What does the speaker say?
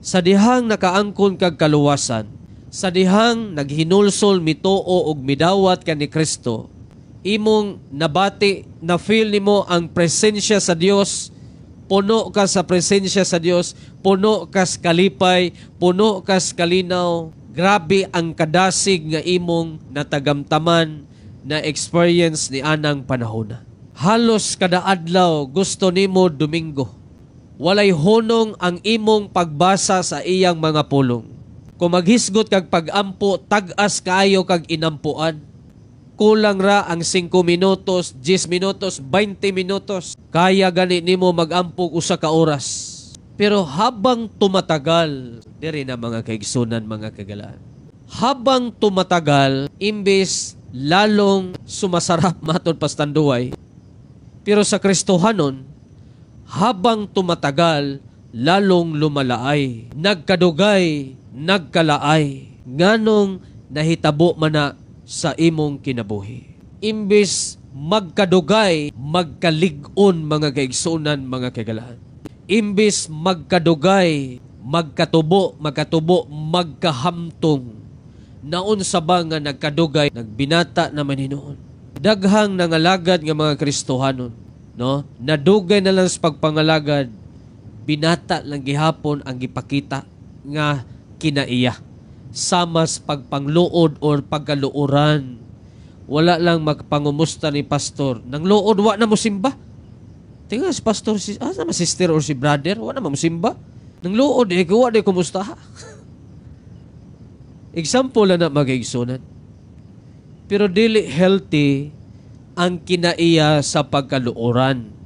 Sa dihang nakaangkon kag kaluwasan, sa dihang naghinulsol mituo og midawat ka ni Kristo, imong nabati, na feel nimo ang presensya sa Dios, puno ka sa presensya sa Dios, puno ka sa kalipay, puno ka sa kalinaw. Grabe ang kadasig nga imong natagamtaman na experience ni anang panahona. Halos kada adlaw gusto nimo Domingo. Walay hunong ang imong pagbasa sa iyang mga pulong. Kung maghisgot kag pag-ampo, tag-as kaayo kag inampuan. Kulang ra ang 5 minutos, 10 minutos, 20 minutos. Kaya gani nimo mag-ampo usa ka oras. Pero habang tumatagal, diri na mga kaigsunan, mga kagalaan. Habang tumatagal, imbes lalong sumasarap matod pastanduay. Pero sa Kristohanon, habang tumatagal, lalong lumalaay, nagkadugay, nagkalaay, nganong nahitabo man na sa imong kinabuhi. Imbis magkadugay, magkalig-on, mga kaigsunan, mga kagalaan. Imbis magkadugay, magkatubo, magkahamtong, naon sa ba nga nagkadugay, nagbinata naman hinuon. Daghang nangalagad nga mga Kristohanon, no? Nadugay na lang sa pagpangalagad, binata lang gihapon ang gipakita nga kinaiya. Sama sa pagpangluod or pagkaluoran. Wala lang magpangumusta ni pastor. Nang luod, wa na mo simba. Tingnan si pastor, si sister or si brother, wa na mo simba. Nang luod, wa na kumusta ha. Example na mag-igsunan. Pero dili healthy ang kinaiya sa pagkaluoran.